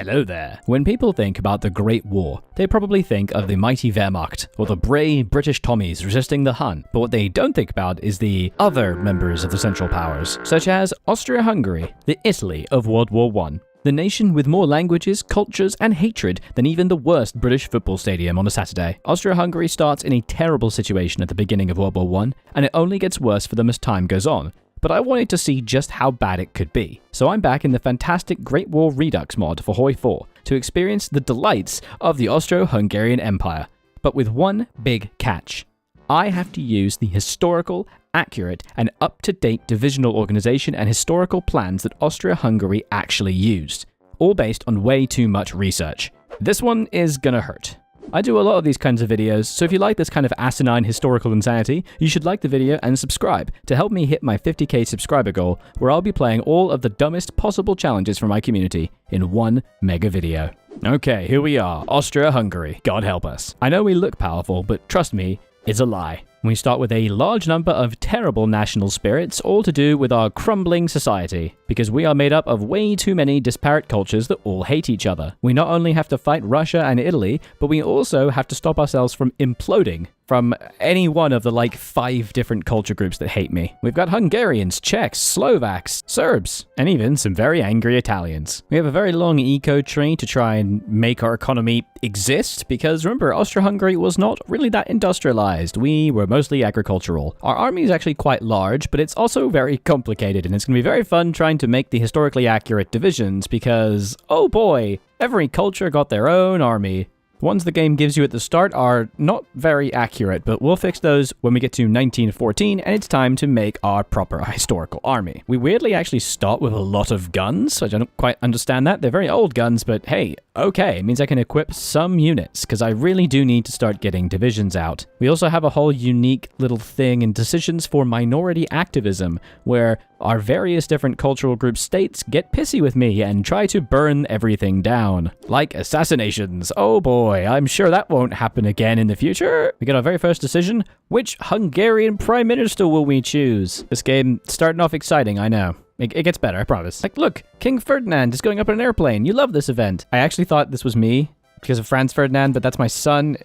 Hello there. When people think about the Great War, they probably think of the mighty Wehrmacht or the brave British Tommies resisting the Hun. But what they don't think about is the other members of the Central Powers, such as Austria-Hungary, the Italy of World War I. The nation with more languages, cultures, and hatred than even the worst British football stadium on a Saturday. Austria-Hungary starts in a terrible situation at the beginning of World War I, and it only gets worse for them as time goes on. But I wanted to see just how bad it could be. So I'm back in the fantastic Great War Redux mod for HOI4 to experience the delights of the Austro-Hungarian Empire. But with one big catch. I have to use the historical, accurate, and up-to-date divisional organization and historical plans that Austria-Hungary actually used, all based on way too much research. This one is gonna hurt. I do a lot of these kinds of videos, so if you like this kind of asinine historical insanity, you should like the video and subscribe to help me hit my 50k subscriber goal, where I'll be playing all of the dumbest possible challenges from my community in one mega video. Okay, here we are, Austria-Hungary, God help us. I know we look powerful, but trust me, it's a lie. We start with a large number of terrible national spirits, all to do with our crumbling society, because we are made up of way too many disparate cultures that all hate each other. We not only have to fight Russia and Italy, but we also have to stop ourselves from imploding from any one of the 5 different culture groups that hate me. We've got Hungarians, Czechs, Slovaks, Serbs, and even some very angry Italians. We have a very long eco tree to try and make our economy exist, because remember, Austria-Hungary was not really that industrialized. We were mostly agricultural. Our army is actually quite large, but it's also very complicated, and it's going to be very fun trying to make the historically accurate divisions because, oh boy, every culture got their own army. The ones the game gives you at the start are not very accurate, but we'll fix those when we get to 1914 and it's time to make our proper historical army. We weirdly actually start with a lot of guns. I don't quite understand that. They're very old guns, but hey, okay, it means I can equip some units because I really do need to start getting divisions out. We also have a whole unique little thing in decisions for minority activism, where our various different cultural group states get pissy with me and try to burn everything down. Like assassinations. Oh boy, I'm sure that won't happen again in the future. We get our very first decision. Which Hungarian Prime Minister will we choose? This game starting off exciting, I know. It gets better, I promise. Like, look, King Ferdinand is going up in an airplane. You love this event. I actually thought this was me because of Franz Ferdinand, but that's my son.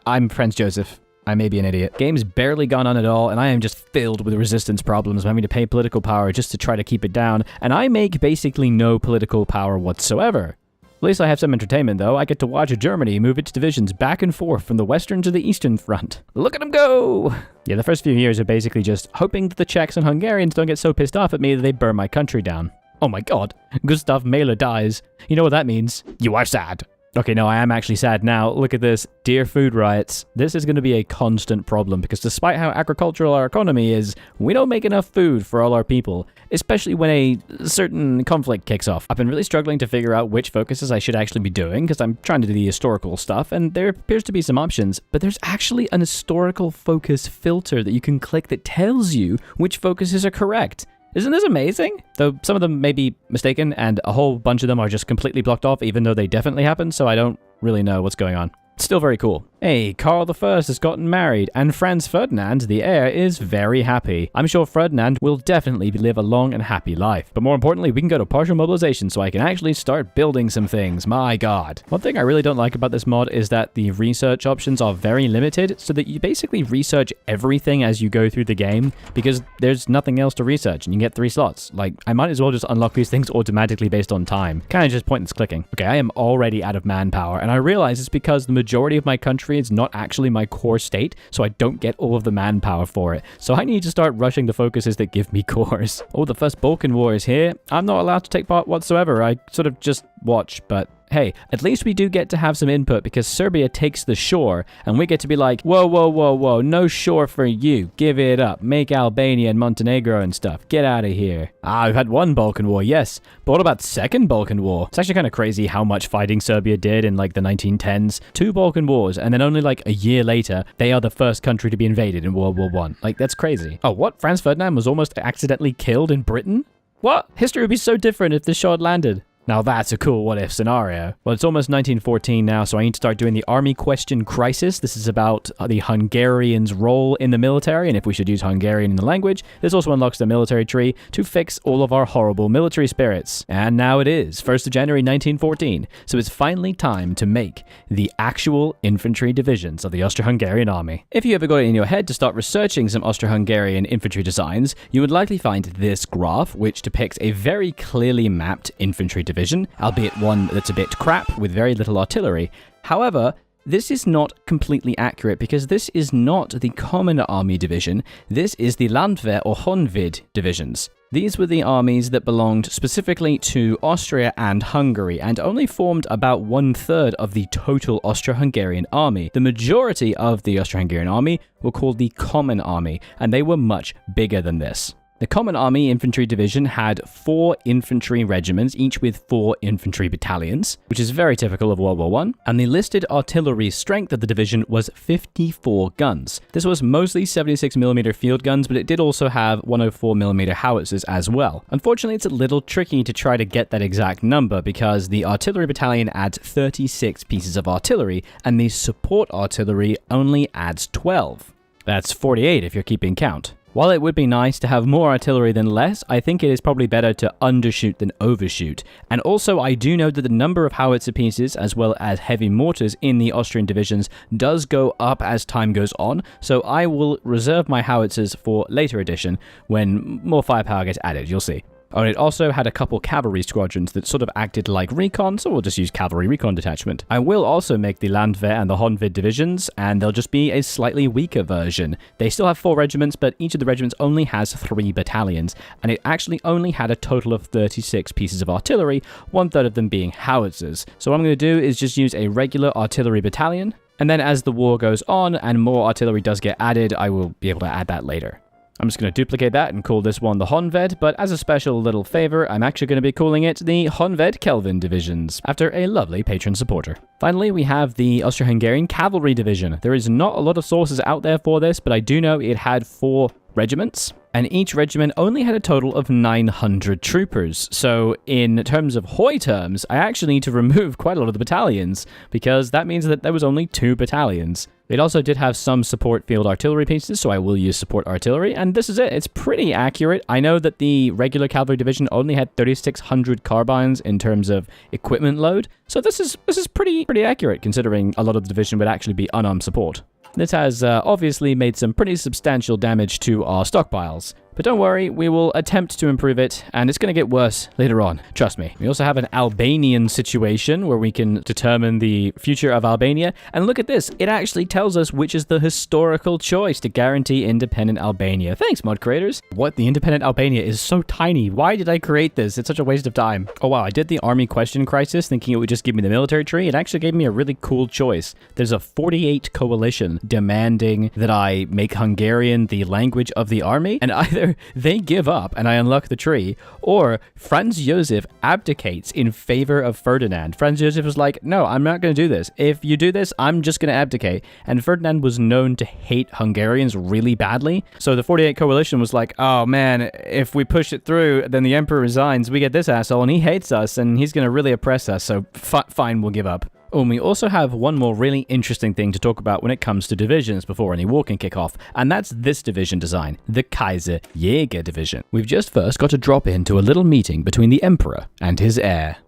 I'm Franz Joseph. I may be an idiot. Game's barely gone on at all, and I am just filled with resistance problems. I'm having to pay political power just to try to keep it down, and I make basically no political power whatsoever. At least I have some entertainment, though. I get to watch Germany move its divisions back and forth from the western to the eastern front. Look at them go! Yeah, the first few years are basically just hoping that the Czechs and Hungarians don't get so pissed off at me that they burn my country down. Oh my god, Gustav Mahler dies. You know what that means? You are sad. Okay, no, I am actually sad now. Look at this. Dear food riots. This is going to be a constant problem because despite how agricultural our economy is, we don't make enough food for all our people, especially when a certain conflict kicks off. I've been really struggling to figure out which focuses I should actually be doing because I'm trying to do the historical stuff and there appears to be some options, but there's actually an historical focus filter that you can click that tells you which focuses are correct. Isn't this amazing? Though some of them may be mistaken and a whole bunch of them are just completely blocked off even though they definitely happened, so I don't really know what's going on. It's still very cool. Hey, Karl I has gotten married, and Franz Ferdinand, the heir, is very happy. I'm sure Ferdinand will definitely live a long and happy life. But more importantly, we can go to partial mobilization so I can actually start building some things. My god. One thing I really don't like about this mod is that the research options are very limited, so that you basically research everything as you go through the game, because there's nothing else to research, and you get 3 slots. Like, I might as well just unlock these things automatically based on time. Kind of just pointless clicking. Okay, I am already out of manpower, and I realize it's because the majority of my country is not actually my core state, so I don't get all of the manpower for it. So I need to start rushing the focuses that give me cores. Oh, the first Balkan War is here. I'm not allowed to take part whatsoever. I sort of just watch, but hey, at least we do get to have some input because Serbia takes the shore and we get to be like, whoa, whoa, whoa, whoa, no shore for you. Give it up. Make Albania and Montenegro and stuff. Get out of here. Ah, we've had 1 Balkan War, yes. But what about 2nd Balkan War? It's actually kind of crazy how much fighting Serbia did in the 1910s. 2 Balkan Wars, and then only a year later, they are the first country to be invaded in World War I. That's crazy. Oh, what? Franz Ferdinand was almost accidentally killed in Britain? What? History would be so different if this shot landed. Now that's a cool what-if scenario. Well, it's almost 1914 now, so I need to start doing the Army Question Crisis. This is about the Hungarians' role in the military, and if we should use Hungarian in the language. This also unlocks the military tree to fix all of our horrible military spirits. And now it is, 1st of January 1914, so it's finally time to make the actual infantry divisions of the Austro-Hungarian Army. If you ever got it in your head to start researching some Austro-Hungarian infantry designs, you would likely find this graph, which depicts a very clearly mapped infantry division, albeit one that's a bit crap with very little artillery. However, this is not completely accurate because this is not the Common Army division, this is the Landwehr or Honvéd divisions. These were the armies that belonged specifically to Austria and Hungary and only formed about 1/3 of the total Austro-Hungarian army. The majority of the Austro-Hungarian army were called the Common Army, and they were much bigger than this. The Common Army Infantry Division had 4 infantry regiments, each with 4 infantry battalions, which is very typical of World War I, and the listed artillery strength of the division was 54 guns. This was mostly 76mm field guns, but it did also have 104mm howitzers as well. Unfortunately, it's a little tricky to try to get that exact number because the artillery battalion adds 36 pieces of artillery, and the support artillery only adds 12. That's 48 if you're keeping count. While it would be nice to have more artillery than less, I think it is probably better to undershoot than overshoot. And also, I do know that the number of howitzer pieces, as well as heavy mortars in the Austrian divisions, does go up as time goes on, so I will reserve my howitzers for later edition when more firepower gets added, you'll see. Oh, and it also had a couple cavalry squadrons that sort of acted like recon, so we'll just use cavalry recon detachment. I will also make the Landwehr and the Honvéd divisions, and they'll just be a slightly weaker version. They still have 4 regiments, but each of the regiments only has 3 battalions, and it actually only had a total of 36 pieces of artillery, 1/3 of them being howitzers. So what I'm going to do is just use a regular artillery battalion, and then as the war goes on and more artillery does get added, I will be able to add that later. I'm just going to duplicate that and call this one the Honvéd, but as a special little favor, I'm actually going to be calling it the Honvéd Kelvin Divisions, after a lovely patron supporter. Finally, we have the Austro-Hungarian Cavalry Division. There is not a lot of sources out there for this, but I do know it had 4 regiments, and each regiment only had a total of 900 troopers. So in terms of HOI terms, I actually need to remove quite a lot of the battalions, because that means that there was only 2 battalions. It also did have some support field artillery pieces, so I will use support artillery, and this is it. It's pretty accurate. I know that the regular cavalry division only had 3,600 carbines in terms of equipment load, so this is pretty accurate considering a lot of the division would actually be unarmed support. This has obviously made some pretty substantial damage to our stockpiles. But don't worry, we will attempt to improve it, and it's going to get worse later on, trust me. We also have an Albanian situation where we can determine the future of Albania, and look at this, it actually tells us which is the historical choice to guarantee independent Albania. Thanks, mod creators. What, the independent Albania is so tiny. Why did I create this? It's such a waste of time. Oh wow, I did the Army Question Crisis thinking it would just give me the military tree. It actually gave me a really cool choice. There's a 48 coalition demanding that I make Hungarian the language of the army, and either they give up and I unlock the tree, or Franz Josef abdicates in favor of Ferdinand. Franz Josef was like, no, I'm not going to do this. If you do this, I'm just going to abdicate. And Ferdinand was known to hate Hungarians really badly. So the 48 coalition was like, oh man, if we push it through, then the emperor resigns, we get this asshole and he hates us and he's going to really oppress us. So fine, we'll give up. Oh, and we also have one more really interesting thing to talk about when it comes to divisions before any war can kick off, and that's this division design, the Kaiser Jager division. We've just first got to drop into a little meeting between the emperor and his heir.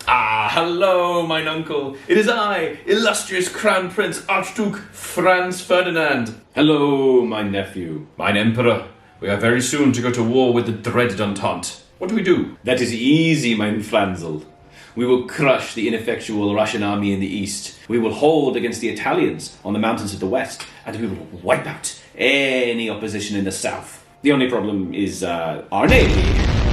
Ah, hello, mine uncle. It is I, illustrious Crown Prince Archduke Franz Ferdinand. Hello, my nephew, mine emperor. We are very soon to go to war with the dreaded Entente. What do we do? That is easy, mein Franzl. We will crush the ineffectual Russian army in the east. We will hold against the Italians on the mountains of the west, and we will wipe out any opposition in the south. The only problem is our navy.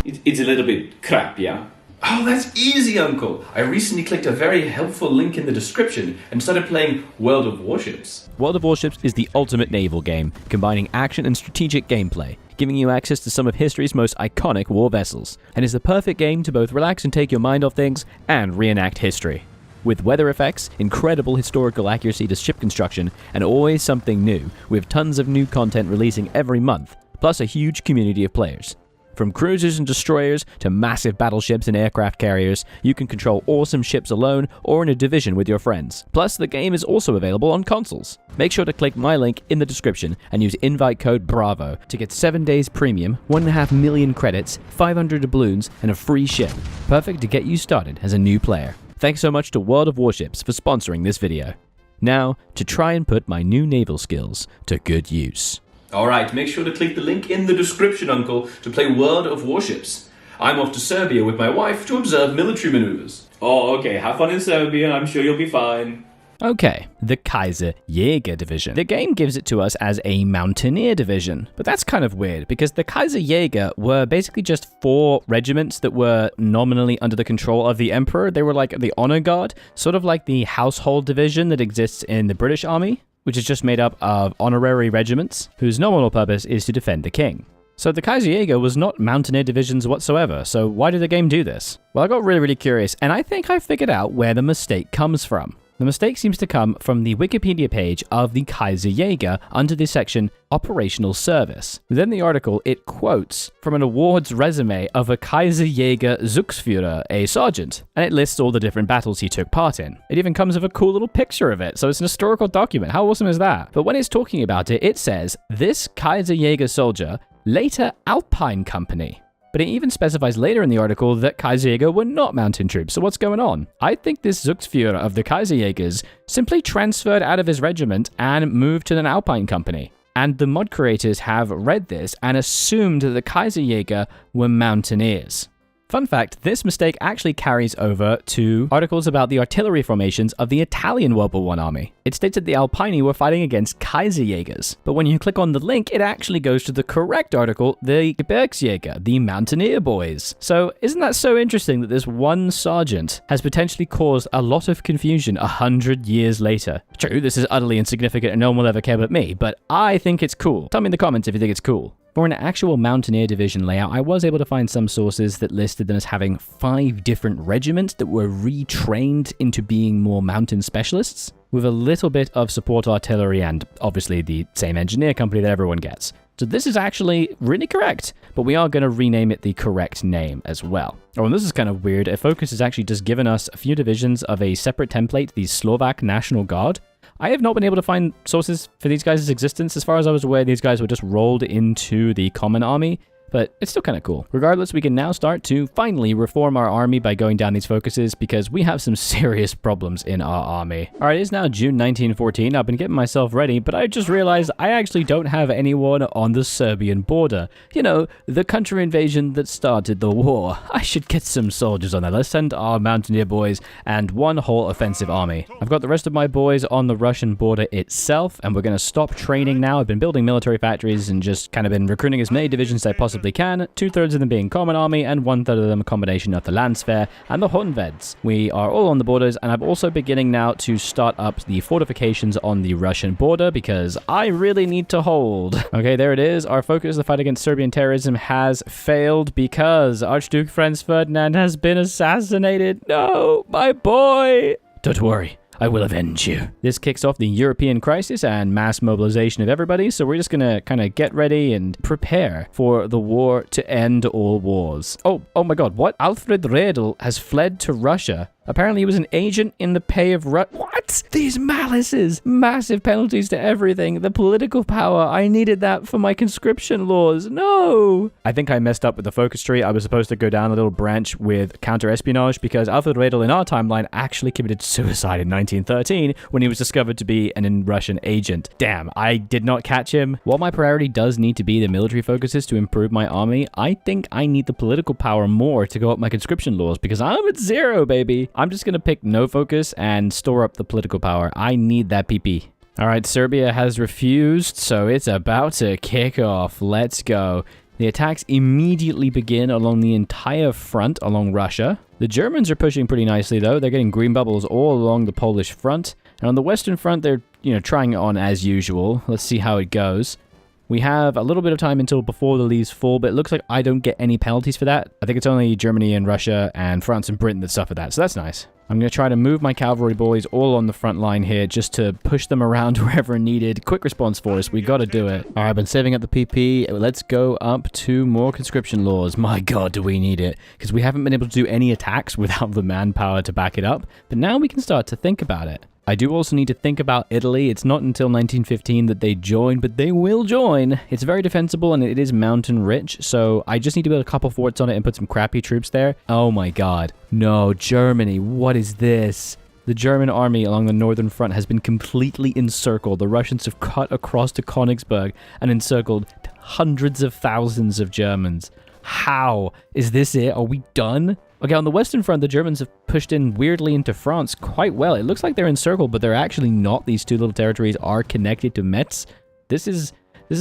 It's a little bit crap, yeah? Oh, that's easy, uncle. I recently clicked a very helpful link in the description and started playing World of Warships. World of Warships is the ultimate naval game, combining action and strategic gameplay, giving you access to some of history's most iconic war vessels, and is the perfect game to both relax and take your mind off things and reenact history. With weather effects, incredible historical accuracy to ship construction, and always something new, with tons of new content releasing every month, plus a huge community of players. From cruisers and destroyers to massive battleships and aircraft carriers, you can control awesome ships alone or in a division with your friends. Plus, the game is also available on consoles. Make sure to click my link in the description and use invite code BRAVO to get 7 days premium, 1.5 million credits, 500 doubloons, and a free ship. Perfect to get you started as a new player. Thanks so much to World of Warships for sponsoring this video. Now, to try and put my new naval skills to good use. Alright, make sure to click the link in the description, Uncle, to play World of Warships. I'm off to Serbia with my wife to observe military maneuvers. Oh, okay, have fun in Serbia, I'm sure you'll be fine. Okay, the Kaiser Jager division. The game gives it to us as a mountaineer division, but that's kind of weird because the Kaiser Jager were basically just 4 regiments that were nominally under the control of the Emperor. They were like the honor guard, sort of like the household division that exists in the British Army, which is just made up of honorary regiments whose nominal purpose is to defend the king. So the Kaiser Jager was not mountaineer divisions whatsoever, so why did the game do this? Well, I got really curious, and I think I figured out where the mistake comes from. The mistake seems to come from the Wikipedia page of the Kaiser Jager under the section Operational Service. Within the article, it quotes from an awards resume of a Kaiser Jager Zugführer, a sergeant, and it lists all the different battles he took part in. It even comes with a cool little picture of it, so it's an historical document. How awesome is that? But when it's talking about it, it says, this Kaiser Jager soldier, later Alpine Company. But it even specifies later in the article that Kaiser Jager were not mountain troops, so what's going on? I think this Zugführer of the Kaiser Jagers simply transferred out of his regiment and moved to an Alpine company. And the mod creators have read this and assumed that the Kaiser Jager were mountaineers. Fun fact, this mistake actually carries over to articles about the artillery formations of the Italian World War I army. It states that the Alpini were fighting against Kaiser Jagers, but when you click on the link, it actually goes to the correct article, the Gebirgsjäger, the Mountaineer Boys. So isn't that so interesting that this one sergeant has potentially caused a lot of confusion 100 years later? True, this is utterly insignificant and no one will ever care but me, but I think it's cool. Tell me in the comments if you think it's cool. For an actual mountaineer division layout, I was able to find some sources that listed them as having 5 different regiments that were retrained into being more mountain specialists, with a little bit of support artillery and obviously the same engineer company that everyone gets. So this is actually really correct, but we are going to rename it the correct name as well. Oh, and this is kind of weird. Focus has actually just given us a few divisions of a separate template, the Slovak National Guard. I have not been able to find sources for these guys' existence. As far as I was aware, these guys were just rolled into the common army, but it's still kind of cool. Regardless, we can now start to finally reform our army by going down these focuses because we have some serious problems in our army. All right, it is now June 1914. I've been getting myself ready, but I just realized I actually don't have anyone on the Serbian border. You know, the country invasion that started the war. I should get some soldiers on there. Let's send our mountaineer boys and one whole offensive army. I've got the rest of my boys on the Russian border itself, and we're going to stop training now. I've been building military factories and just kind of been recruiting as many divisions as I possibly can, 2/3 of them being common army and 1/3 of them a combination of the Landswehr and the Honveds. We are all on the borders, and I'm also beginning now to start up the fortifications on the Russian border because I really need to hold. Okay, there it is. Our focus, the fight against Serbian terrorism, has failed because Archduke Franz Ferdinand has been assassinated. No, my boy. Don't worry, I will avenge you. This kicks off the European crisis and mass mobilization of everybody, so we're just gonna kind of get ready and prepare for the war to end all wars. Oh my god, what? Alfred Redl has fled to Russia. Apparently he was an agent in the pay of What? These malices! Massive penalties to everything. The political power. I needed that for my conscription laws. No! I think I messed up with the focus tree. I was supposed to go down a little branch with counter-espionage because Alfred Redl in our timeline actually committed suicide in 1913 when he was discovered to be an Russian agent. Damn, I did not catch him. While my priority does need to be the military focuses to improve my army, I think I need the political power more to go up my conscription laws because I'm at 0, baby. I'm just going to pick no focus and store up the political power. I need that PP. All right, Serbia has refused, so it's about to kick off. Let's go. The attacks immediately begin along the entire front along Russia. The Germans are pushing pretty nicely, though. They're getting green bubbles all along the Polish front. And on the Western front, they're, trying it on as usual. Let's see how it goes. We have a little bit of time until before the leaves fall, but it looks like I don't get any penalties for that. I think it's only Germany and Russia and France and Britain that suffer that, so that's nice. I'm going to try to move my cavalry boys all on the front line here just to push them around wherever needed. Quick response force, we got to do it. All right, I've been saving up the PP. Let's go up to more conscription laws. My God, do we need it? Because we haven't been able to do any attacks without the manpower to back it up. But now we can start to think about it. I do also need to think about Italy. It's not until 1915 that they join, but they will join. It's very defensible and it is mountain rich, so I just need to build a couple forts on it and put some crappy troops there. Oh my God. No, Germany, what is this? The German army along the northern front has been completely encircled. The Russians have cut across to Königsberg and encircled hundreds of thousands of Germans. How? Is this it? Are we done? Okay, on the western front, the Germans have pushed in weirdly into France quite well. It looks like they're encircled, but they're actually not. These two little territories are connected to Metz. This is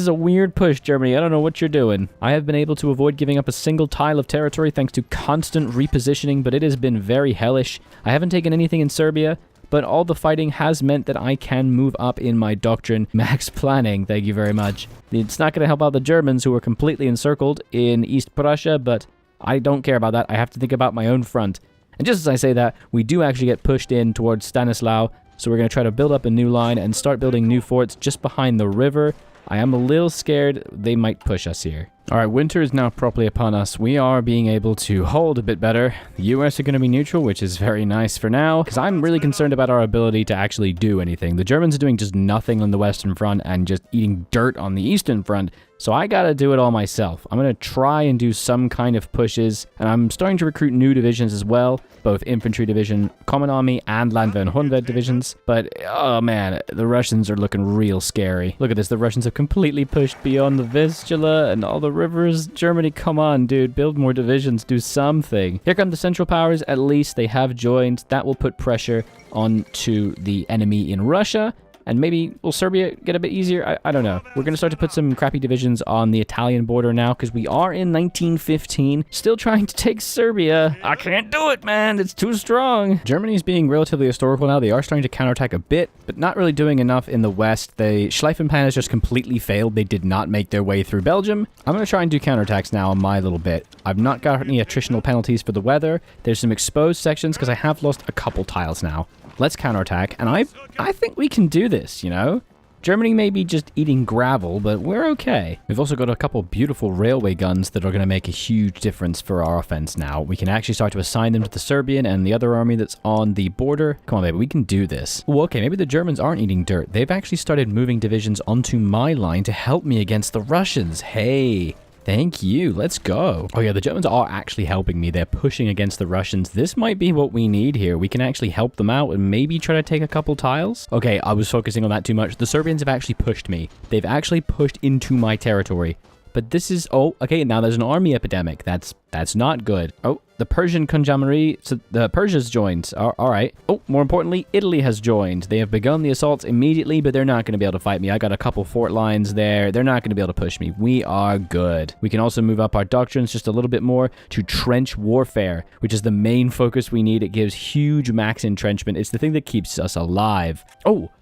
a weird push, Germany. I don't know what you're doing. I have been able to avoid giving up a single tile of territory thanks to constant repositioning, but it has been very hellish. I haven't taken anything in Serbia, but all the fighting has meant that I can move up in my doctrine. Max planning, thank you very much. It's not going to help out the Germans, who are completely encircled in East Prussia, but I don't care about that. I have to think about my own front. And just as I say that, we do actually get pushed in towards Stanislaw, so we're going to try to build up a new line and start building new forts just behind the river. I am a little scared they might push us here. All right, winter is now properly upon us. We are being able to hold a bit better. The US are going to be neutral, which is very nice for now, because I'm really concerned about our ability to actually do anything. The Germans are doing just nothing on the western front and just eating dirt on the eastern front, so I gotta do it all myself. I'm gonna try and do some kind of pushes, and I'm starting to recruit new divisions as well, both infantry division, common army, and Landwehr and Hundwed divisions. But, oh man, the Russians are looking real scary. Look at this, the Russians have completely pushed beyond the Vistula and all the rivers. Germany, come on, dude, build more divisions, do something. Here come the Central Powers, at least they have joined. That will put pressure onto the enemy in Russia. And maybe will Serbia get a bit easier? I don't know. We're going to start to put some crappy divisions on the Italian border now because we are in 1915. Still trying to take Serbia. I can't do it, man. It's too strong. Germany's being relatively historical now. They are starting to counterattack a bit, but not really doing enough in the west. The Schleifenplan has just completely failed. They did not make their way through Belgium. I'm going to try and do counterattacks now on my little bit. I've not got any attritional penalties for the weather. There's some exposed sections because I have lost a couple tiles now. Let's counterattack, and I think we can do this, you know? Germany may be just eating gravel, but we're okay. We've also got a couple beautiful railway guns that are going to make a huge difference for our offense now. We can actually start to assign them to the Serbian and the other army that's on the border. Come on, baby, we can do this. Ooh, okay, maybe the Germans aren't eating dirt. They've actually started moving divisions onto my line to help me against the Russians. Hey, thank you. Let's go. Oh yeah, the Germans are actually helping me. They're pushing against the Russians. This might be what we need here. We can actually help them out and maybe try to take a couple tiles. Okay, I was focusing on that too much. The Serbians have actually pushed me. They've actually pushed into my territory. But this is... Oh, okay, now there's an army epidemic. That's not good. Oh, the Persian Gendarmerie... So the Persia's joined. All right. Oh, more importantly, Italy has joined. They have begun the assaults immediately, but they're not going to be able to fight me. I got a couple fort lines there. They're not going to be able to push me. We are good. We can also move up our doctrines just a little bit more to trench warfare, which is the main focus we need. It gives huge max entrenchment. It's the thing that keeps us alive. Oh,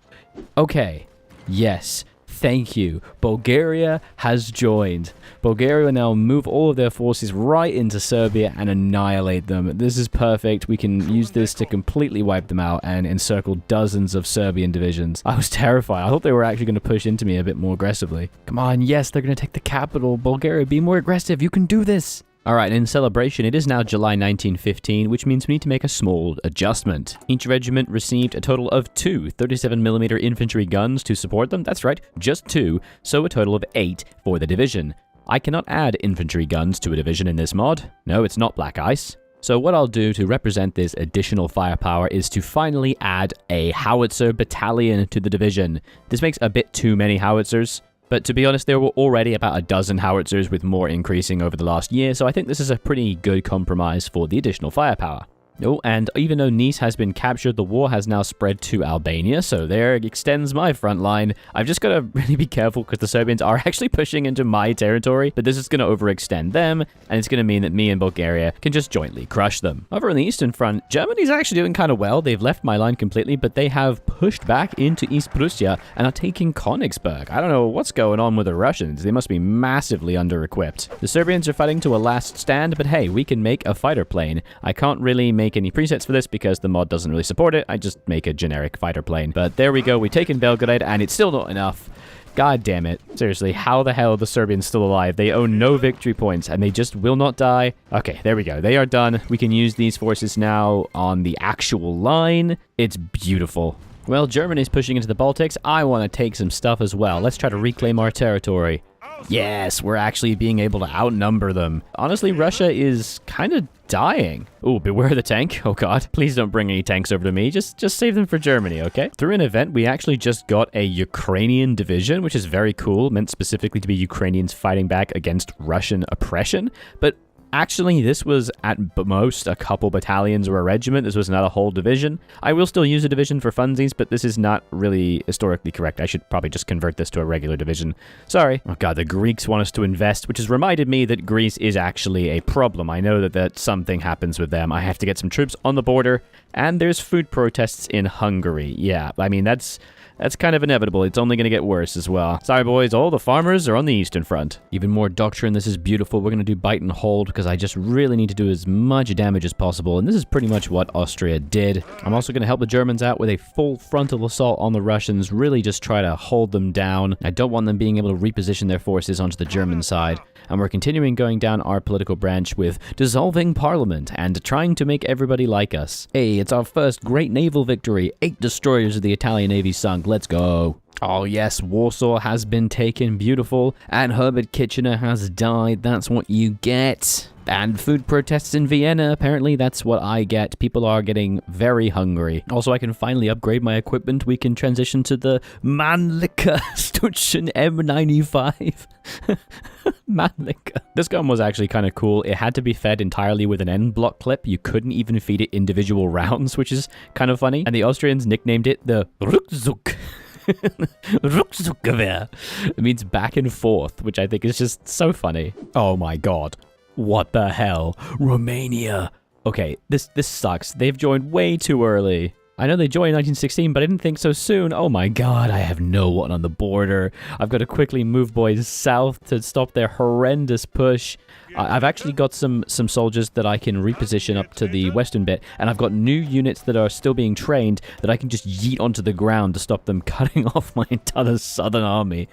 okay. Yes. Thank you. Bulgaria has joined. Bulgaria will now move all of their forces right into Serbia and annihilate them. This is perfect. We can use this to completely wipe them out and encircle dozens of Serbian divisions. I was terrified. I thought they were actually going to push into me a bit more aggressively. Come on, yes, they're going to take the capital. Bulgaria, be more aggressive. You can do this. Alright, in celebration, it is now July 1915, which means we need to make a small adjustment. Each regiment received a total of 2 37mm infantry guns to support them. That's right, just 2, so a total of 8 for the division. I cannot add infantry guns to a division in this mod. No, it's not Black Ice. So what I'll do to represent this additional firepower is to finally add a howitzer battalion to the division. This makes a bit too many howitzers. But to be honest, there were already about a dozen howitzers with more increasing over the last year, so I think this is a pretty good compromise for the additional firepower. Oh, and even though Nice has been captured, the war has now spread to Albania, so there extends my front line. I've just got to really be careful because the Serbians are actually pushing into my territory, but this is going to overextend them, and it's going to mean that me and Bulgaria can just jointly crush them. Over on the eastern front, Germany's actually doing kind of well. They've left my line completely, but they have pushed back into East Prussia and are taking Königsberg. I don't know what's going on with the Russians. They must be massively under-equipped. The Serbians are fighting to a last stand, but hey, we can make a fighter plane. I can't really make any presets for this because the mod doesn't really support it. I just make a generic fighter plane. But there we go. We've taken Belgrade, and it's still not enough. God damn it. Seriously, how the hell are the Serbians still alive? They own no victory points, and they just will not die. Okay, there we go. They are done. We can use these forces now on the actual line. It's beautiful. Well, Germany's pushing into the Baltics. I want to take some stuff as well. Let's try to reclaim our territory. Yes, we're actually being able to outnumber them. Honestly, Russia is kind of dying. Oh, beware the tank. Oh god, please don't bring any tanks over to me. Just save them for Germany, okay? Through an event, we actually just got a Ukrainian division, which is very cool, meant specifically to be Ukrainians fighting back against Russian oppression. But actually, this was at most a couple battalions or a regiment. This was not a whole division. I will still use a division for funsies, but this is not really historically correct. I should probably just convert this to a regular division. Sorry. Oh god, the Greeks want us to invest, which has reminded me that Greece is actually a problem. I know that something happens with them. I have to get some troops on the border, and there's food protests in Hungary. Yeah, I mean, that's kind of inevitable. It's only going to get worse as well. Sorry, boys. All the farmers are on the eastern front. Even more doctrine. This is beautiful. We're going to do bite and hold because I just really need to do as much damage as possible. And this is pretty much what Austria did. I'm also going to help the Germans out with a full frontal assault on the Russians. Really just try to hold them down. I don't want them being able to reposition their forces onto the German side. And we're continuing going down our political branch with dissolving parliament and trying to make everybody like us. Hey, it's our first great naval victory. 8 destroyers of the Italian Navy sunk. Let's go. Oh yes, Warsaw has been taken. Beautiful. And Herbert Kitchener has died. That's what you get. And food protests in Vienna. Apparently that's what I get. People are getting very hungry. Also, I can finally upgrade my equipment. We can transition to the Mannlicher Stutzen M95. Mannlicher. This gun was actually kind of cool. It had to be fed entirely with an end block clip. You couldn't even feed it individual rounds, which is kind of funny. And the Austrians nicknamed it the Rückzug. Rückzuggewehr. It means back and forth, which I think is just so funny. Oh my god. What the hell? Romania. Okay, this sucks. They've joined way too early. I know they joined in 1916, but I didn't think so soon. Oh my god, I have no one on the border. I've got to quickly move boys south to stop their horrendous push. I've actually got some soldiers that I can reposition up to the western bit, and I've got new units that are still being trained that I can just yeet onto the ground to stop them cutting off my entire southern army.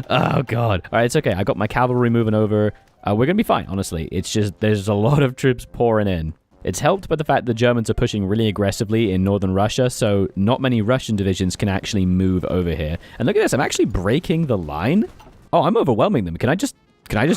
Oh god. Alright, it's okay. I got my cavalry moving over. We're gonna be fine, honestly. It's just there's a lot of troops pouring in. It's helped by the fact the Germans are pushing really aggressively in northern Russia, so not many Russian divisions can actually move over here. And look at this, I'm actually breaking the line. Oh, I'm overwhelming them. Can I just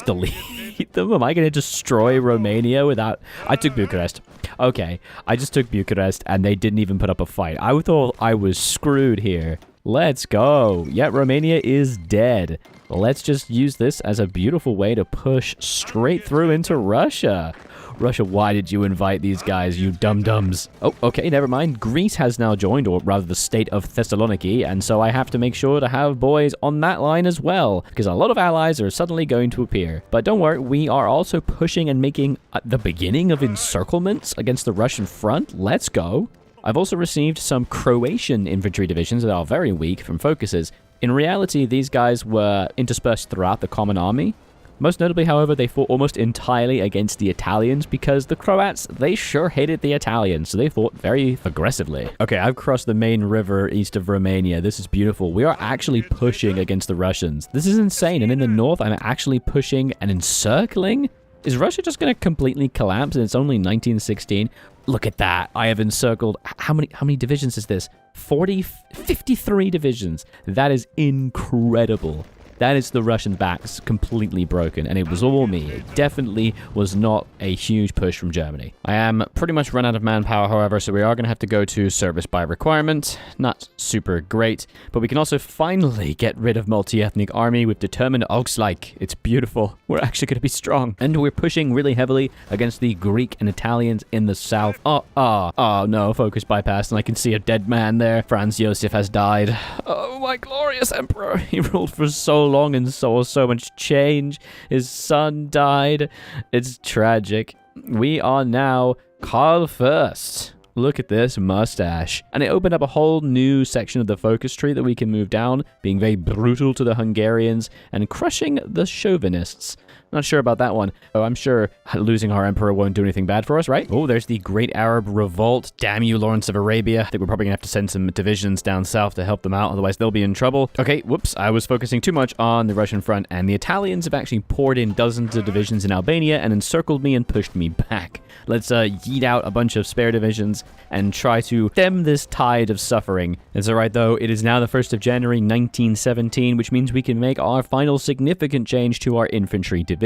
delete them? Am I going to destroy Romania without... I took Bucharest. Okay, I just took Bucharest, and they didn't even put up a fight. I thought I was screwed here. Let's go. Yeah, Romania is dead. Let's just use this as a beautiful way to push straight through into Russia. Russia, why did you invite these guys, you dum-dums? Oh, okay, never mind. Greece has now joined, or rather the state of Thessaloniki, and so I have to make sure to have boys on that line as well, because a lot of allies are suddenly going to appear. But don't worry, we are also pushing and making the beginning of encirclements against the Russian front. Let's go. I've also received some Croatian infantry divisions that are very weak from focuses. In reality, these guys were interspersed throughout the common army. Most notably, however, they fought almost entirely against the Italians because the Croats, they sure hated the Italians, so they fought very aggressively. Okay, I've crossed the main river east of Romania. This is beautiful. We are actually pushing against the Russians. This is insane, and in the north, I'm actually pushing and encircling. Is Russia just going to completely collapse and it's only 1916? Look at that. I have encircled... How many divisions is this? 53 divisions. That is incredible. that is the Russian backs completely broken, and it was all me. It definitely was not a huge push from Germany. I am pretty much run out of manpower, however, so we are going to have to go to service by requirement. Not super great, but we can also finally get rid of multi-ethnic army with determined Augsreich. It's beautiful. We're actually going to be strong. And we're pushing really heavily against the Greek and Italians in the south. Oh no, focus bypassed, and I can see a dead man there. Franz Josef has died. Oh, my glorious emperor. He ruled for so long and saw so much change. His son died. It's tragic. We are now Karl First. Look at this mustache. And it opened up a whole new section of the focus tree that we can move down, being very brutal to the Hungarians and crushing the chauvinists. Not sure about that one. Oh, I'm sure losing our emperor won't do anything bad for us, right? Oh, there's the Great Arab Revolt. Damn you, Lawrence of Arabia. I think we're probably gonna have to send some divisions down south to help them out, otherwise they'll be in trouble. Okay, whoops, I was focusing too much on the Russian front, and the Italians have actually poured in dozens of divisions in Albania and encircled me and pushed me back. Let's yeet out a bunch of spare divisions and try to stem this tide of suffering. It's alright though, it is now the 1st of January 1917, which means we can make our final significant change to our infantry divisions.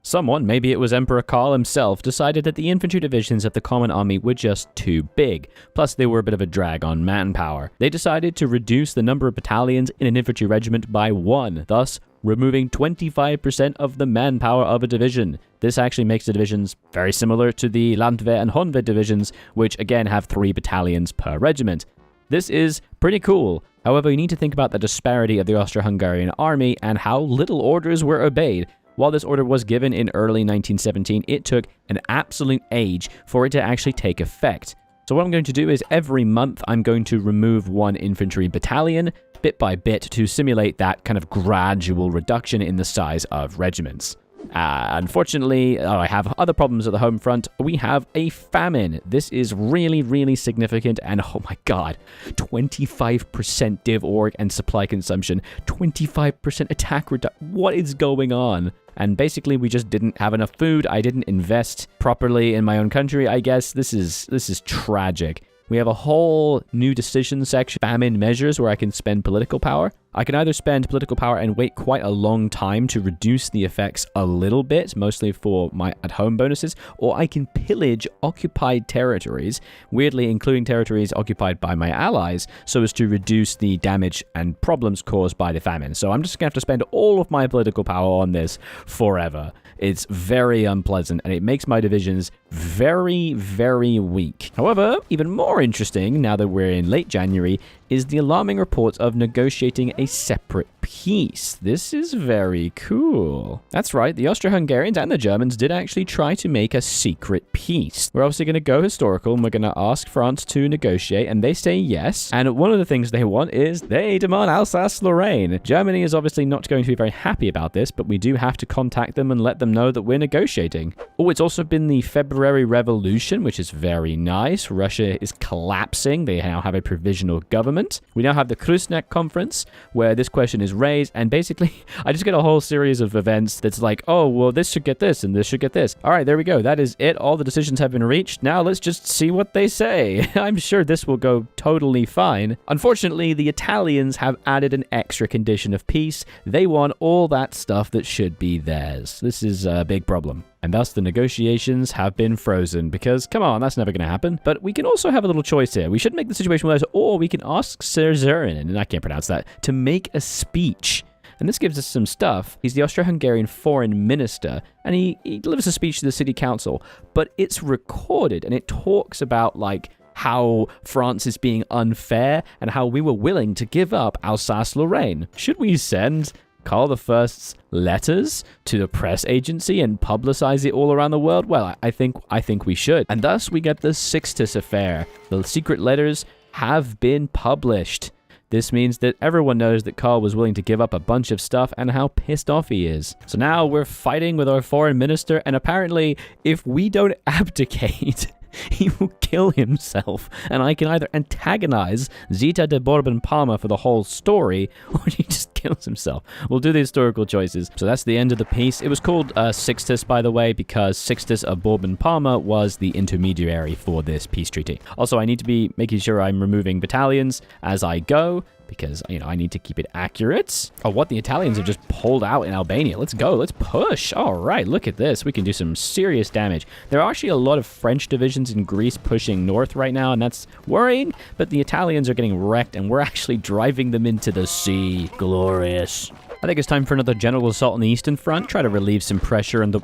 Someone, maybe it was Emperor Karl himself, decided that the infantry divisions of the Common Army were just too big. Plus, they were a bit of a drag on manpower. They decided to reduce the number of battalions in an infantry regiment by 1, thus removing 25% of the manpower of a division. This actually makes the divisions very similar to the Landwehr and Honved divisions, which again have 3 battalions per regiment. This is pretty cool. However, you need to think about the disparity of the Austro-Hungarian army and how little orders were obeyed. While this order was given in early 1917, it took an absolute age for it to actually take effect. So what I'm going to do is every month I'm going to remove 1 infantry battalion, bit by bit, to simulate that kind of gradual reduction in the size of regiments. Unfortunately, I have other problems at the home front. We have a famine. This is really, really significant, and oh my god, 25% div org and supply consumption, 25% attack reduction. What is going on? And basically, we just didn't have enough food. I didn't invest properly in my own country, I guess. This is tragic. We have a whole new decision section, famine measures, where I can spend political power. I can either spend political power and wait quite a long time to reduce the effects a little bit, mostly for my at-home bonuses, or I can pillage occupied territories, weirdly including territories occupied by my allies, so as to reduce the damage and problems caused by the famine. So I'm just going to have to spend all of my political power on this forever. It's very unpleasant, and it makes my divisions very, very weak. However, even more interesting, now that we're in late January, is the alarming reports of negotiating a separate peace. This is very cool. That's right, the Austro-Hungarians and the Germans did actually try to make a secret peace. We're obviously going to go historical, and we're going to ask France to negotiate, and they say yes. And one of the things they want is they demand Alsace-Lorraine. Germany is obviously not going to be very happy about this, but we do have to contact them and let them know that we're negotiating. Oh, it's also been the February Revolution, which is very nice. Russia is collapsing. They now have a provisional government. We now have the Krusnak conference, where this question is raised, and basically, I just get a whole series of events that's like, oh, well, this should get this, and this should get this. All right, there we go. That is it. All the decisions have been reached. Now let's just see what they say. I'm sure this will go totally fine. Unfortunately, the Italians have added an extra condition of peace. They want all that stuff that should be theirs. This is a big problem. And thus the negotiations have been frozen because, come on, that's never going to happen. But we can also have a little choice here. We should make the situation worse, or we can ask Szerzőrén, and I can't pronounce that, to make a speech. And this gives us some stuff. He's the Austro-Hungarian foreign minister, and he delivers a speech to the city council. But it's recorded, and it talks about, like, how France is being unfair and how we were willing to give up Alsace-Lorraine. Should we send Karl I's letters to the press agency and publicize it all around the world? Well, I think we should. And thus we get the Sixis affair. The secret letters have been published. This means that everyone knows that Karl was willing to give up a bunch of stuff and how pissed off he is. So now we're fighting with our foreign minister, and apparently if we don't abdicate, he will kill himself, and I can either antagonize Zita de Bourbon Palma for the whole story, or he just kills himself. We'll do the historical choices. So that's the end of the peace. It was called Sixtis, by the way, because Sixtus of Bourbon-Parma was the intermediary for this peace treaty. Also, I need to be making sure I'm removing battalions as I go, because, you know, I need to keep it accurate. Oh, what? The Italians have just pulled out in Albania. Let's go. Let's push. All right, look at this. We can do some serious damage. There are actually a lot of French divisions in Greece pushing north right now, and that's worrying, but the Italians are getting wrecked, and we're actually driving them into the sea. Glorious. I think it's time for another general assault on the Eastern Front. Try to relieve some pressure on the...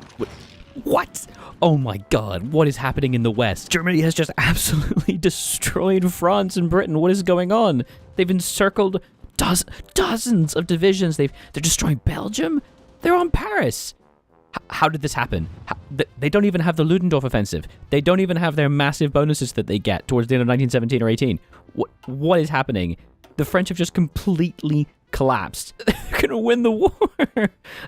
What? Oh my god, what is happening in the West? Germany has just absolutely destroyed France and Britain. What is going on? They've encircled dozens of divisions. They're destroying Belgium? They're on Paris. How did this happen? They don't even have the Ludendorff offensive. They don't even have their massive bonuses that they get towards the end of 1917 or 18. What is happening? The French have just completely collapsed. They're gonna win the war.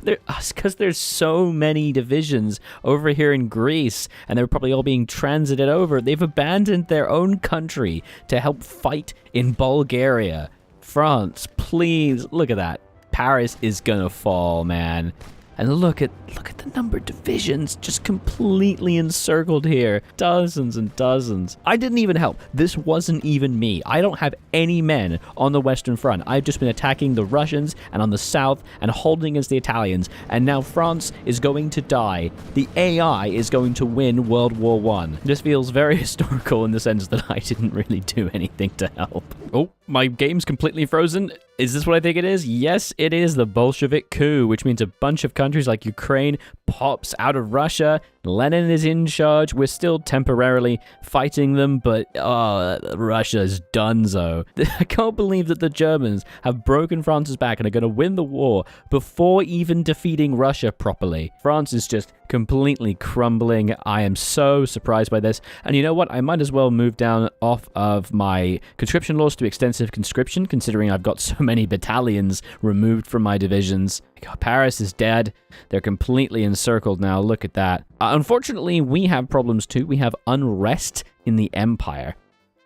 Because there's so many divisions over here in Greece, and they're probably all being transited over. They've abandoned their own country to help fight in Bulgaria. France, please, look at that. Paris is gonna fall, man. And look at the number of divisions just completely encircled here. Dozens and dozens. I didn't even help. This wasn't even me. I don't have any men on the Western Front. I've just been attacking the Russians and on the south and holding against the Italians. And now France is going to die. The AI is going to win World War I. This feels very historical in the sense that I didn't really do anything to help. Oh, my game's completely frozen. Is this what I think it is? Yes, it is the Bolshevik coup, which means a bunch of countries like Ukraine pops out of Russia. Lenin is in charge. We're still temporarily fighting them, but Russia's donezo. I can't believe that the Germans have broken France's back and are going to win the war before even defeating Russia properly. France is just completely crumbling. I am so surprised by this. And you know what? I might as well move down off of my conscription laws to extensive conscription, considering I've got so many battalions removed from my divisions. God, Paris is dead. They're completely encircled now. Look at that. Unfortunately, we have problems too. We have unrest in the empire.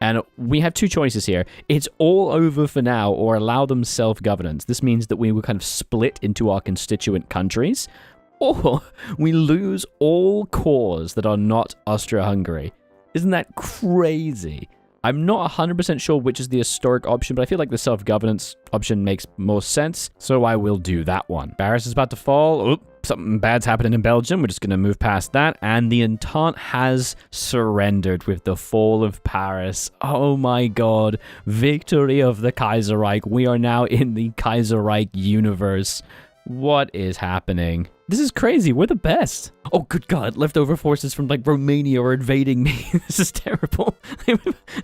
And we have two choices here. It's all over for now, or allow them self-governance. This means that we will kind of split into our constituent countries, or we lose all cores that are not Austria-Hungary. Isn't that crazy? I'm not 100% sure which is the historic option, but I feel like the self-governance option makes more sense, so I will do that one. Paris is about to fall. Oop, something bad's happening in Belgium. We're just going to move past that, and the Entente has surrendered with the fall of Paris. Oh my god. Victory of the Kaiser Reich. We are now in the Kaiser Reich universe. What is happening? This is crazy. We're the best. Oh, good God. Leftover forces from, like, Romania are invading me. This is terrible.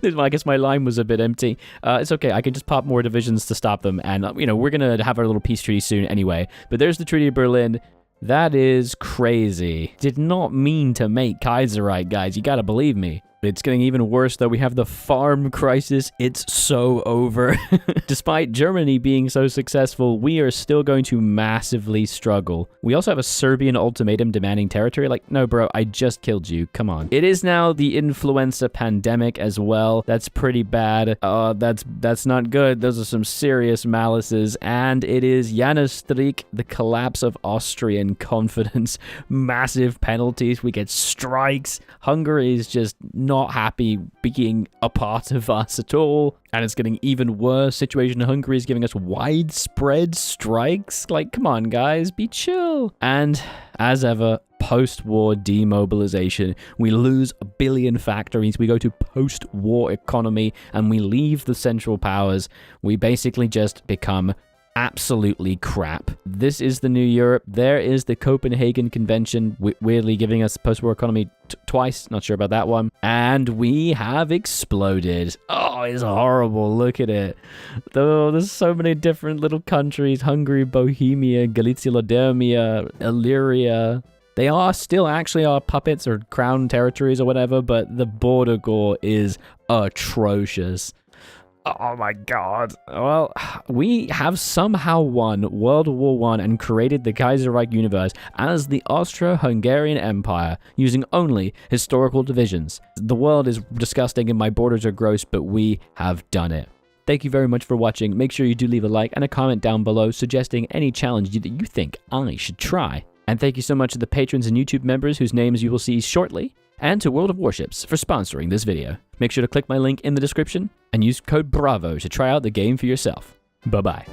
I guess my line was a bit empty. It's okay. I can just pop more divisions to stop them. And, you know, we're going to have our little peace treaty soon anyway. But there's the Treaty of Berlin. That is crazy. Did not mean to make Kaiserreich, guys. You gotta believe me. It's getting even worse, though. We have the farm crisis. It's so over. Despite Germany being so successful, we are still going to massively struggle. We also have a Serbian ultimatum demanding territory. Like, no, bro, I just killed you. Come on. It is now the influenza pandemic as well. That's pretty bad. That's not good. Those are some serious malices. And it is Janus-Streik, the collapse of Austrian confidence. Massive penalties. We get strikes. Hungary is just not happy being a part of us at all, and it's getting even worse. Situation in Hungary is giving us widespread strikes. Like, come on, guys, be chill. And as ever, post-war demobilization. We lose 1 billion factories. We go to post-war economy, and we leave the Central Powers. We basically just become absolutely crap. This is the new Europe. There is the Copenhagen Convention, weirdly giving us post-war economy twice. Not sure about that one. And we have exploded. Oh, it's horrible. Look at it. Though there's so many different little countries. Hungary, Bohemia, Galicia, Lodomeria, Illyria. They are still actually our puppets or crown territories or whatever, but the border gore is atrocious. Oh my god. Well, we have somehow won World War I and created the Kaiser Reich universe as the Austro-Hungarian Empire using only historical divisions. The world is disgusting and my borders are gross, but we have done it. Thank you very much for watching. Make sure you do leave a like and a comment down below suggesting any challenge that you think I should try. And thank you so much to the patrons and YouTube members whose names you will see shortly, and to World of Warships for sponsoring this video. Make sure to click my link in the description and use code BRAVO to try out the game for yourself. Bye-bye.